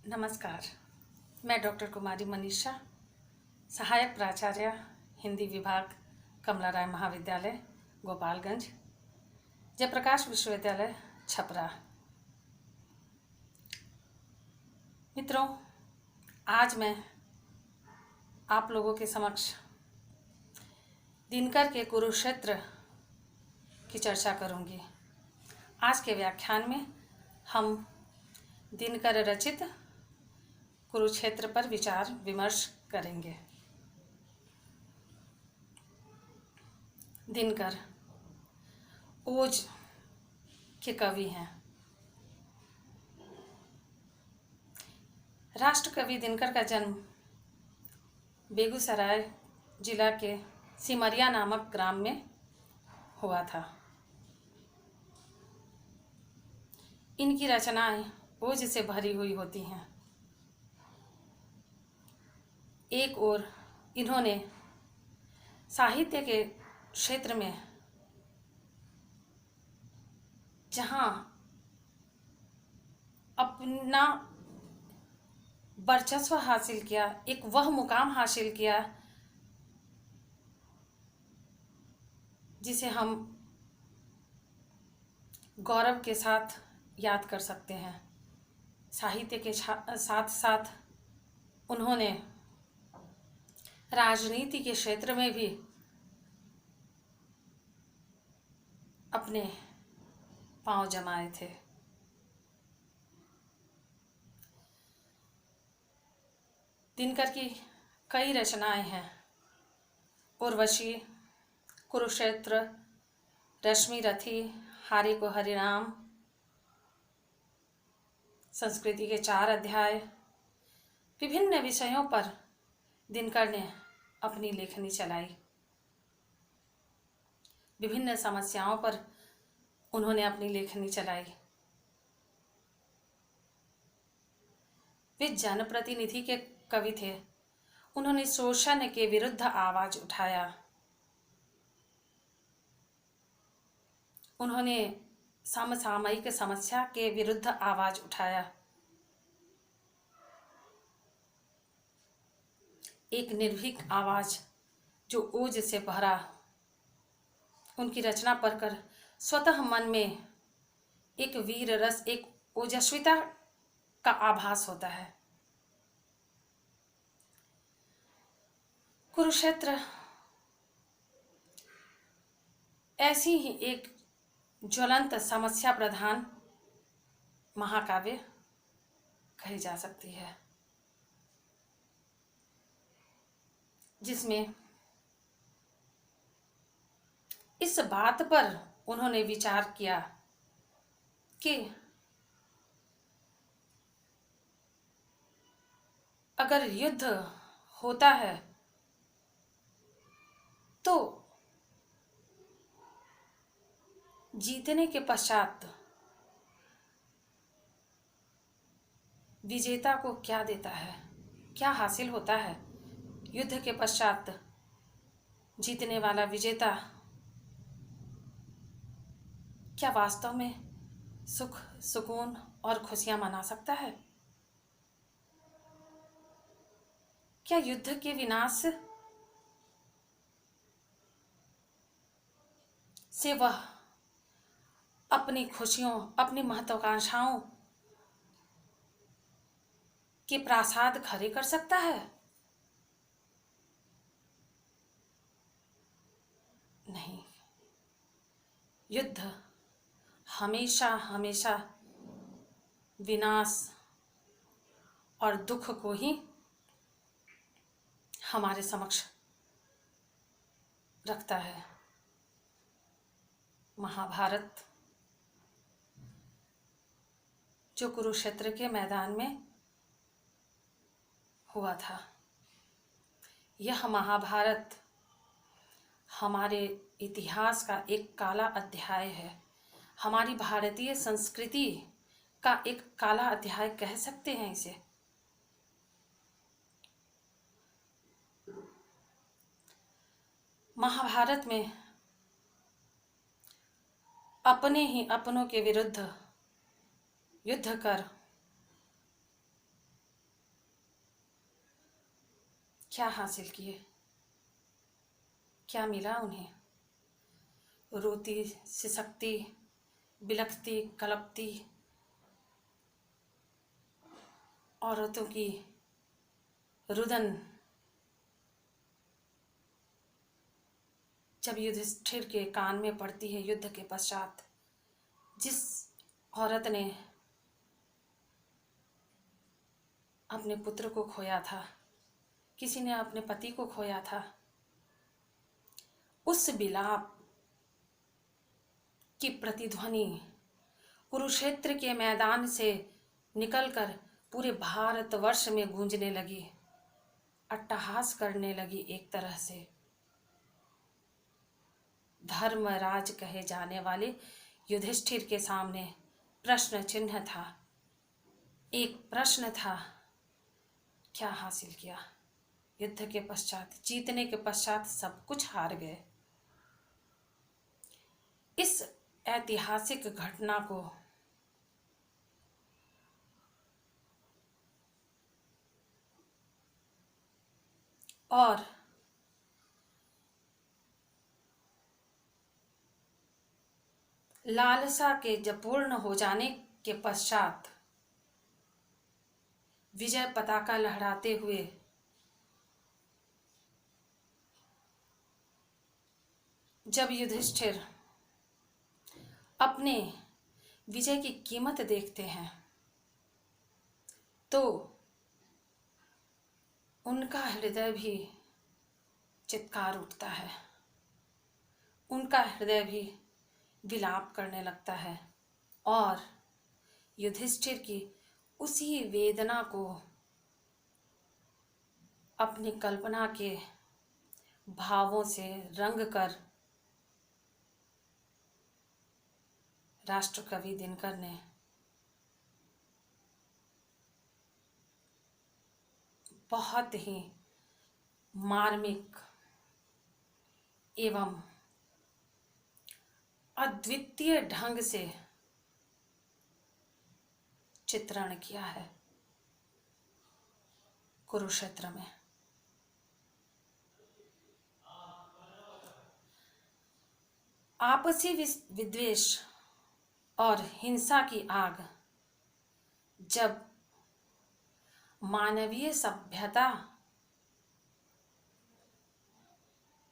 नमस्कार। मैं डॉक्टर कुमारी मनीषा, सहायक प्राचार्य, हिंदी विभाग, कमला राय महाविद्यालय, गोपालगंज, जयप्रकाश विश्वविद्यालय, छपरा। मित्रों, आज मैं आप लोगों के समक्ष दिनकर के कुरुक्षेत्र की चर्चा करूंगी। आज के व्याख्यान में हम दिनकर रचित कुरुक्षेत्र पर विचार विमर्श करेंगे। दिनकर ओज के कवि हैं। राष्ट्रकवि दिनकर का जन्म बेगूसराय जिला के सिमरिया नामक ग्राम में हुआ था। इनकी रचनाएं ओज से भरी हुई होती हैं। एक ओर इन्होंने साहित्य के क्षेत्र में जहां अपना वर्चस्व हासिल किया, एक वह मुकाम हासिल किया जिसे हम गौरव के साथ याद कर सकते हैं। साहित्य के साथ साथ उन्होंने राजनीति के क्षेत्र में भी अपने पांव जमाए थे। दिनकर की कई रचनाएं हैं। उर्वशी, कुरुक्षेत्र, रश्मि रथी, हारे को हरिनाम, संस्कृति के 4 अध्याय, विभिन्न विषयों पर दिनकर ने अपनी लेखनी चलाई। विभिन्न समस्याओं पर उन्होंने अपनी लेखनी चलाई। वे जनप्रतिनिधि के कवि थे। उन्होंने शोषण के विरुद्ध आवाज उठाया। उन्होंने समसामयिक समस्या के विरुद्ध आवाज उठाया। एक निर्भीक आवाज जो ओज से भरा। उनकी रचना पढ़कर स्वतः मन में एक वीर रस, एक ओजस्विता का आभास होता है। कुरुक्षेत्र ऐसी ही एक ज्वलंत समस्या प्रधान महाकाव्य कही जा सकती है, जिसमें इस बात पर उन्होंने विचार किया कि अगर युद्ध होता है तो जीतने के पश्चात विजेता को क्या देता है, क्या हासिल होता है। युद्ध के पश्चात जीतने वाला विजेता क्या वास्तव में सुख, सुकून और खुशियां मना सकता है? क्या युद्ध के विनाश से वह अपनी खुशियों, अपनी महत्वाकांक्षाओं के प्रासाद खड़े कर सकता है? नहीं। युद्ध हमेशा हमेशा विनाश और दुख को ही हमारे समक्ष रखता है। महाभारत जो कुरुक्षेत्र के मैदान में हुआ था, यह महाभारत हमारे इतिहास का एक काला अध्याय है। हमारी भारतीय संस्कृति का एक काला अध्याय कह सकते हैं इसे। महाभारत में अपने ही अपनों के विरुद्ध युद्ध कर क्या हासिल किए, क्या मिला उन्हें? रोती, सिसकती, बिलखती, कलपती औरतों की रुदन जब युधिष्ठिर के कान में पड़ती है युद्ध के पश्चात, जिस औरत ने अपने पुत्र को खोया था, किसी ने अपने पति को खोया था, उस विलाप की प्रतिध्वनि कुरुक्षेत्र के मैदान से निकलकर पूरे भारतवर्ष में गूंजने लगी, अट्टहास करने लगी। एक तरह से धर्मराज कहे जाने वाले युधिष्ठिर के सामने प्रश्न चिन्ह था। एक प्रश्न था, क्या हासिल किया? युद्ध के पश्चात, जीतने के पश्चात सब कुछ हार गए। इस ऐतिहासिक घटना को और लालसा के जब पूर्ण हो जाने के पश्चात विजय पताका लहराते हुए जब युधिष्ठिर अपने विजय की कीमत देखते हैं तो उनका हृदय भी चित्कार उठता है, उनका हृदय भी विलाप करने लगता है और युधिष्ठिर की उसी वेदना को अपनी कल्पना के भावों से रंग कर राष्ट्रकवि दिनकर ने बहुत ही मार्मिक एवं अद्वितीय ढंग से चित्रण किया है कुरुक्षेत्र में। आपसी विद्वेष और हिंसा की आग जब मानवीय सभ्यता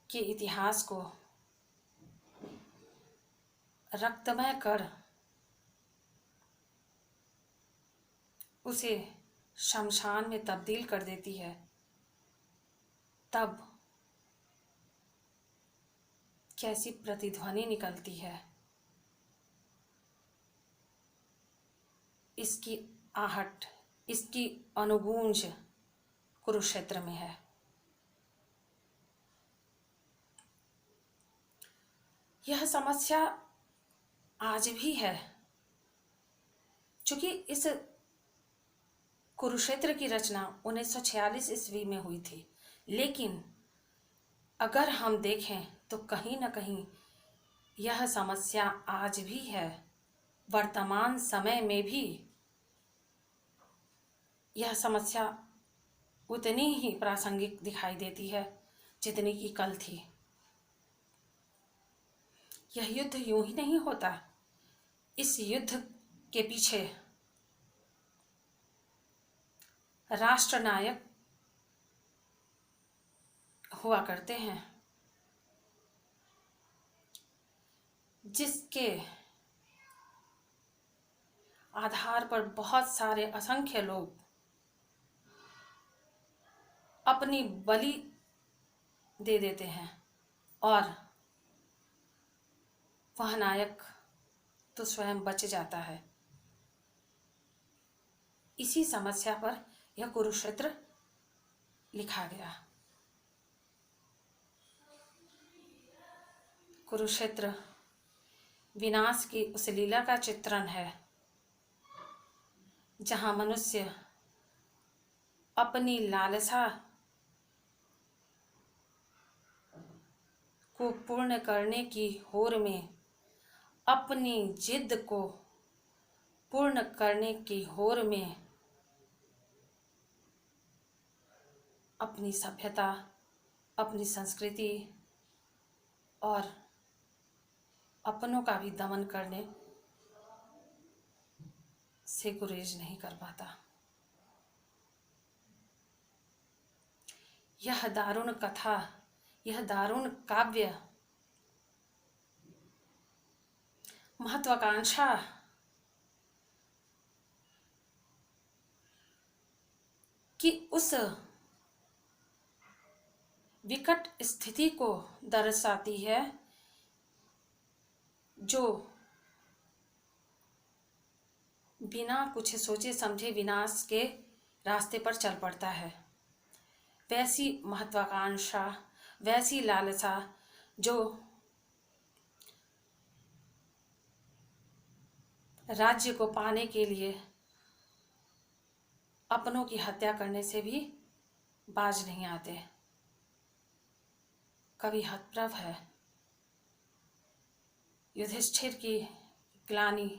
के इतिहास को रक्तमय कर उसे शमशान में तब्दील कर देती है, तब कैसी प्रतिध्वनि निकलती है, इसकी आहट, इसकी अनुगूंज कुरुक्षेत्र में है। यह समस्या आज भी है, चूंकि इस कुरुक्षेत्र की रचना 1946 ईस्वी में हुई थी, लेकिन अगर हम देखें तो कहीं न कहीं यह समस्या आज भी है। वर्तमान समय में भी यह समस्या उतनी ही प्रासंगिक दिखाई देती है जितनी कि कल थी। यह युद्ध यूं ही नहीं होता, इस युद्ध के पीछे राष्ट्रनायक हुआ करते हैं, जिसके आधार पर बहुत सारे असंख्य लोग अपनी बलि दे देते हैं और वह नायक तो स्वयं बच जाता है। इसी समस्या पर यह कुरुक्षेत्र लिखा गया। कुरुक्षेत्र विनाश की उस लीला का चित्रण है जहां मनुष्य अपनी लालसा को पूर्ण करने की होड़ में, अपनी जिद को पूर्ण करने की होड़ में अपनी सभ्यता, अपनी संस्कृति और अपनों का भी दमन करने से गुरेज नहीं कर पाता। यह दारुण कथा, यह दारुण काव्य महत्वाकांक्षा की उस विकट स्थिति को दर्शाती है जो बिना कुछ सोचे समझे विनाश के रास्ते पर चल पड़ता है। वैसी महत्वाकांक्षा, वैसी लालसा जो राज्य को पाने के लिए अपनों की हत्या करने से भी बाज नहीं आते। कवि हतप्रभ है। युधिष्ठिर की ग्लानि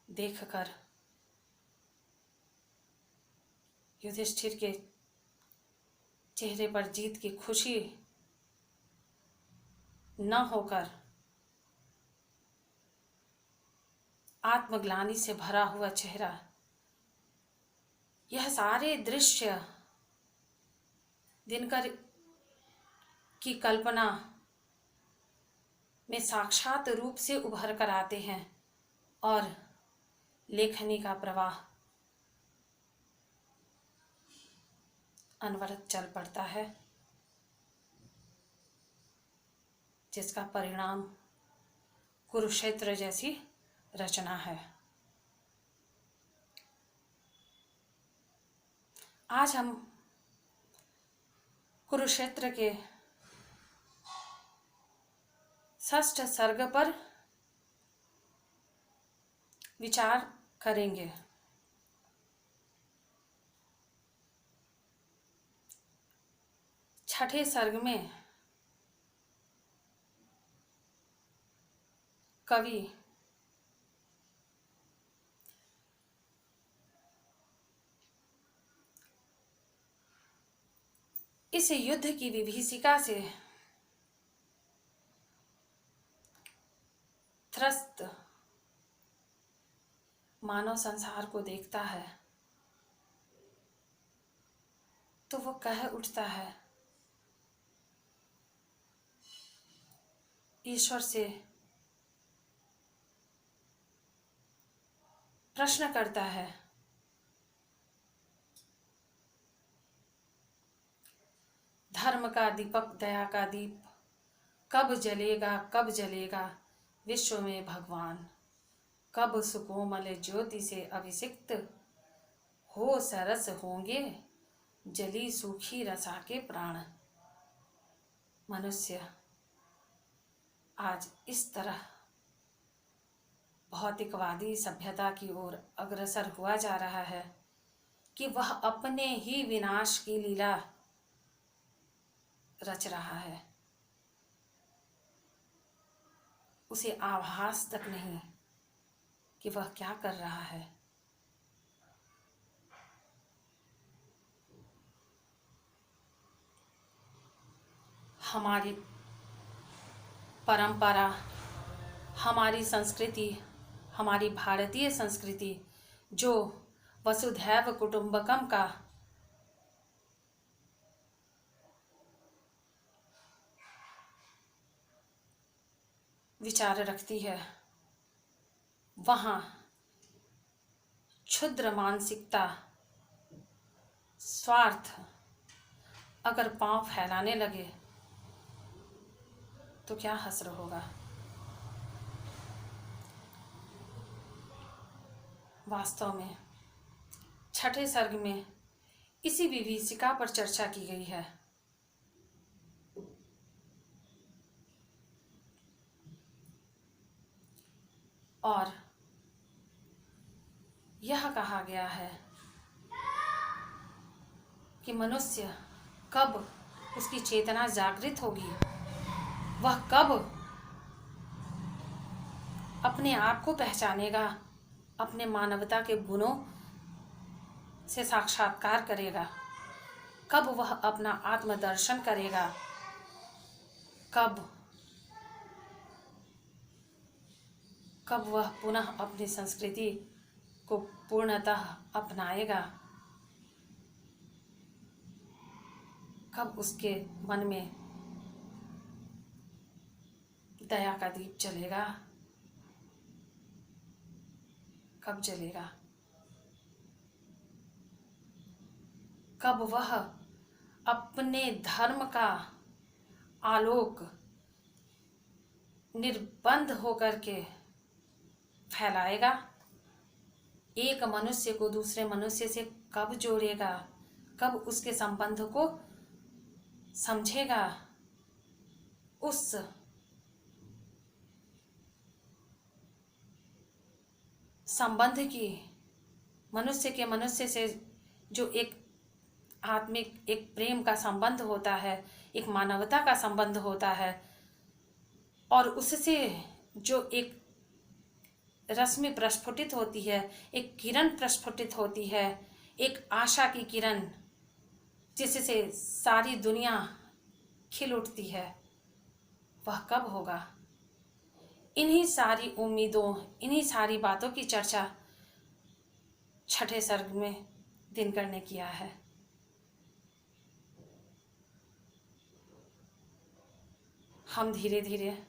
देखकर युधिष्ठिर के चेहरे पर जीत की खुशी न होकर आत्मग्लानि से भरा हुआ चेहरा, यह सारे दृश्य दिनकर की कल्पना में साक्षात रूप से उभर कर आते हैं और लेखनी का प्रवाह अनवरत चल पड़ता है, जिसका परिणाम कुरुक्षेत्र जैसी रचना है। आज हम कुरुक्षेत्र के 6ठ सर्ग पर विचार करेंगे। छठे सर्ग में कवि इस युद्ध की विभीषिका से त्रस्त मानव संसार को देखता है तो वो कह उठता है, ईश्वर से प्रश्न करता है, धर्म का दीपक, दया का दीप कब जलेगा, कब जलेगा विश्व में भगवान, कब सुकोमल ज्योति से अभिषिक्त हो सरस होंगे जली सूखी रसा के प्राण। मनुष्य आज इस तरह भौतिकवादी सभ्यता की ओर अग्रसर हुआ जा रहा है कि वह अपने ही विनाश की लीला रच रहा है। उसे आभास तक नहीं कि वह क्या कर रहा है। हमारी परंपरा, हमारी संस्कृति, हमारी भारतीय संस्कृति जो वसुधैव कुटुंबकम का विचार रखती है, वहाँ क्षुद्र मानसिकता, स्वार्थ अगर पांव फैलाने लगे तो क्या हश्र होगा। वास्तव में छठे सर्ग में इसी विभीषिका पर चर्चा की गई है। और यह कहा गया है कि मनुष्य कब उसकी चेतना जागृत होगी, वह कब अपने आप को पहचानेगा, अपने मानवता के गुणों से साक्षात्कार करेगा, कब वह अपना आत्मदर्शन करेगा, कब वह पुनः अपनी संस्कृति को पूर्णतः अपनाएगा, कब उसके मन में दया का दीप जलेगा, कब जलेगा, कब वह अपने धर्म का आलोक निर्बंध होकर के फैलाएगा, एक मनुष्य को दूसरे मनुष्य से कब जोड़ेगा, कब उसके संबंध को समझेगा, उस संबंध की, मनुष्य के मनुष्य से जो एक आत्मिक, एक प्रेम का संबंध होता है, एक मानवता का संबंध होता है, और उससे जो एक रश्मि प्रस्फुटित होती है, एक किरण प्रस्फुटित होती है, एक आशा की किरण जिससे सारी दुनिया खिल उठती है, वह कब होगा। इन्हीं सारी उम्मीदों, इन्हीं सारी बातों की चर्चा छठे सर्ग में दिनकर ने किया है। हम धीरे धीरे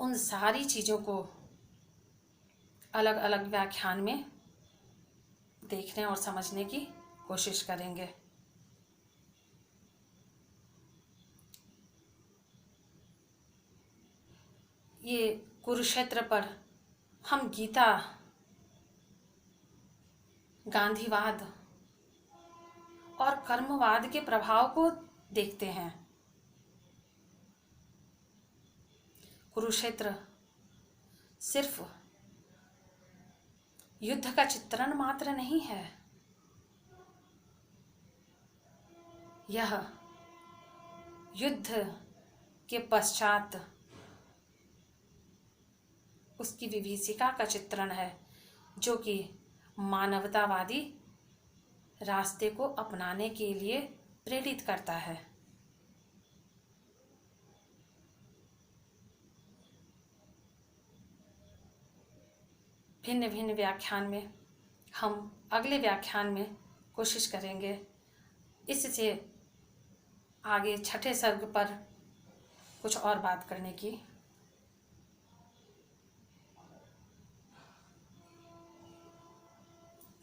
उन सारी चीज़ों को अलग अलग व्याख्यान में देखने और समझने की कोशिश करेंगे। ये कुरुक्षेत्र पर हम गीता, गांधीवाद और कर्मवाद के प्रभाव को देखते हैं। कुरुक्षेत्र सिर्फ युद्ध का चित्रण मात्र नहीं है, यह युद्ध के पश्चात उसकी विभीषिका का चित्रण है, जो कि मानवतावादी रास्ते को अपनाने के लिए प्रेरित करता है। भिन्न भिन्न व्याख्यान में हम अगले व्याख्यान में कोशिश करेंगे इससे आगे छठे सर्ग पर कुछ और बात करने की।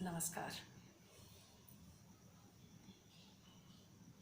नमस्कार।